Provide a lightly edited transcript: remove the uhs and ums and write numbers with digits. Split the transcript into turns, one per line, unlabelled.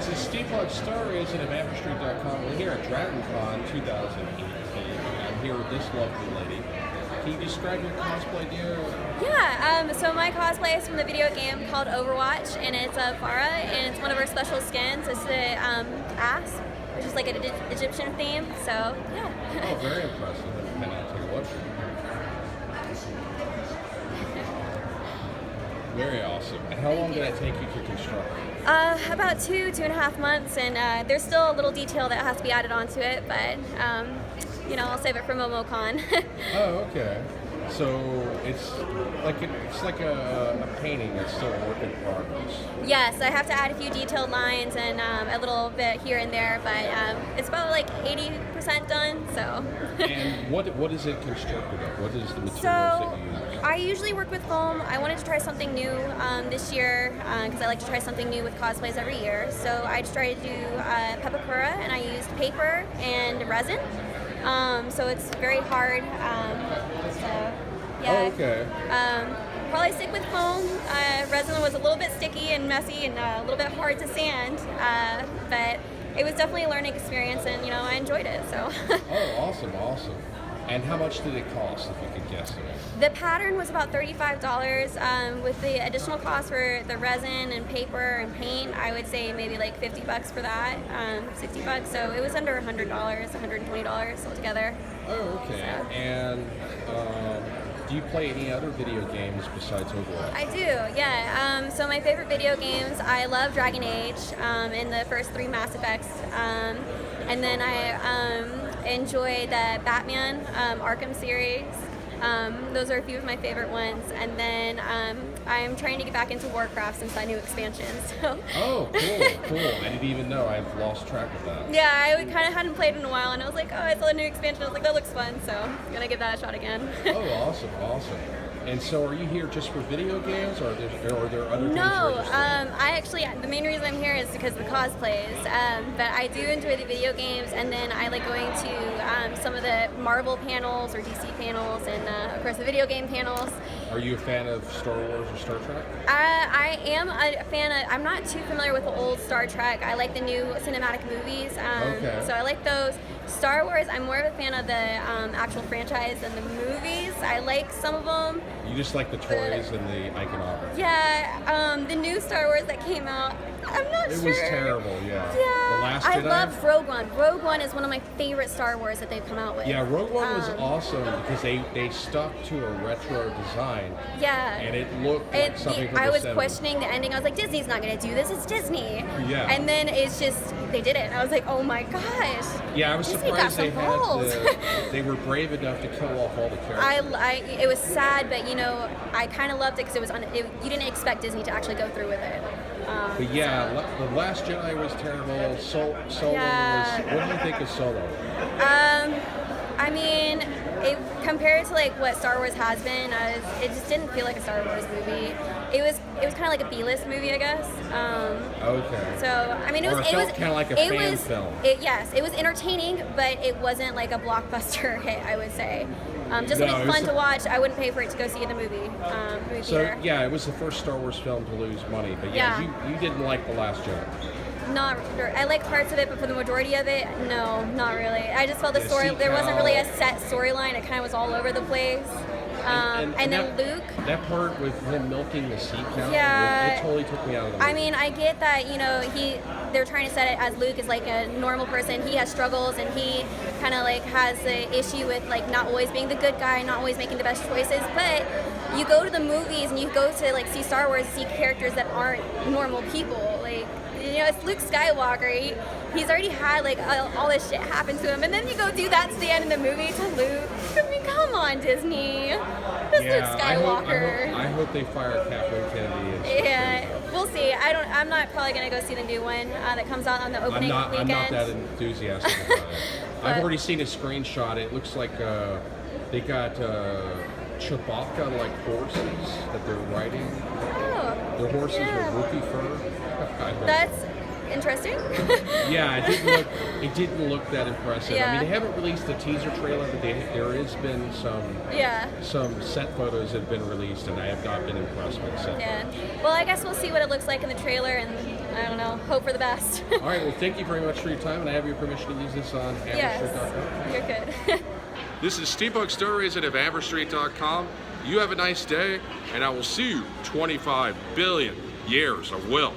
This is Steampunk Stories at Street.com. We're here at Dragoncon 2018. I'm here with this lovely lady. Can you describe your cosplay, dear?
Yeah, so my cosplay is from the video game called Overwatch, and it's a Farah, and it's one of our special skins. It's the ass, which is like an Egyptian theme, so yeah.
Oh, very impressive. Can I take a look? Very awesome. And how long did that take you to construct?
About 2.5 months, and there's still a little detail that has to be added onto it, but you know, I'll save it for MomoCon.
Oh, okay. So it's like a painting that's still a work in progress.
Yes, I have to add a few detailed lines and a little bit here and there, but it's about like 80% done. So.
And what is it constructed of? What is the materials
So,
that you use?
I usually work with foam. I wanted to try something new this year because I like to try something new with cosplays every year. So I just tried to do pepakura, and I used paper and resin. So it's very hard. So yeah.
Oh, okay.
Probably stick with foam. Resin was a little bit sticky and messy and a little bit hard to sand, but it was definitely a learning experience, and you know, I enjoyed it. So.
Oh, awesome, awesome. And how much did it cost, if you could guess it?
The pattern was about $35. With the additional cost for the resin and paper and paint, I would say maybe like $50 for that, $60. So it was under $100, $120 altogether.
Oh, okay.
So.
And do you play any other video games besides Overwatch?
I do, yeah. So my favorite video games, I love Dragon Age and the first 3 Mass Effects. And then I enjoy the Batman Arkham series. Those are a few of my favorite ones. And then I'm trying to get back into Warcraft since that new expansion. So.
Oh, cool, cool. I didn't even know. I've lost track of that.
Yeah, I kind of hadn't played in a while, and I was like, oh, I saw the new expansion. I was like, that looks fun, so I'm going to give that a shot again.
Oh, awesome, awesome. And so are you here just for video games, or are there other things?
No, the main reason I'm here is because of the cosplays, but I do enjoy the video games, and then I like going to some of the Marvel panels or DC panels, and of course the video game panels.
Are you a fan of Star Wars or Star Trek?
I am a fan of, I'm not too familiar with the old Star Trek. I like the new cinematic movies,
Okay.
So I like those. Star Wars, I'm more of a fan of the actual franchise than the movies. I like some of them.
You just like the toys and the iconography.
Yeah, the new Star Wars that came out, I'm not sure.
It was terrible, yeah.
Yeah,
The Last
I
Jedi?
love Rogue One. Rogue One is one of my favorite Star Wars that they've come out with.
Yeah, Rogue One was awesome because they stuck to a retro design.
Yeah.
And it looked like something from
I
the
was
70s.
questioning the ending. I was like, Disney's not going to do this. It's Disney.
Yeah.
And then it's just, they did it. And I was like, oh my gosh.
Yeah, I was
Disney got
surprised
some balls.
they were brave enough to kill off all the characters.
It was sad, but you know, I kind of loved it because you didn't expect Disney to actually go through with it.
But yeah, The Last Jedi was terrible. Solo
Yeah.
was. What do you think of Solo?
I mean, compared to like what Star Wars has been, it just didn't feel like a Star Wars movie. It was kind of like a B-list movie, I guess.
Okay.
So I mean, it was
kind of like a fan film.
Yes, it was entertaining, but it wasn't like a blockbuster hit, I would say. Just something fun to watch. I wouldn't pay for it to go see in the movie theater.
Yeah, it was the first Star Wars film to lose money. But yeah. You didn't like The Last Jedi.
I like parts of it, but for the majority of it, no, not really. I just felt the story. There wasn't really a set storyline. It kind of was all over the place. And then Luke.
That part with him milking the sea cow,
Yeah.
it totally took me out of the movie.
I mean, I get that, you know, they're trying to set it as Luke is like a normal person. He has struggles, and he kind of like has the issue with like not always being the good guy, not always making the best choices. But you go to the movies and you go to like see Star Wars, see characters that aren't normal people. Like, you know, it's Luke Skywalker. He's already had like all this shit happen to him, and then you go do that to the end of the movie to Luke. I mean, come on, Disney. It's Luke Skywalker.
I hope they fire Kathleen Kennedy.
Yeah, we'll see. I'm not probably gonna go see the new one that comes out on the opening weekend.
I'm not that enthusiastic about it. I've already seen a screenshot. It looks like they got Chewbacca like horses that they're riding.
Oh,
Their horses
yeah.
with Wookiee fur.
interesting.
Yeah, it didn't look that impressive.
Yeah.
I mean, they haven't released a teaser trailer, but there has been some set photos that have been released, and I have not been impressed with the set.
Yeah. Well, I guess we'll see what it looks like in the trailer, and I don't know, hope for the best.
All right, well, thank you very much for your time, and I have your permission to use this on AmberStreet.com.
You're good.
This is Steampunk Stories at AmberStreet.com. You have a nice day, and I will see you 25 billion years of will.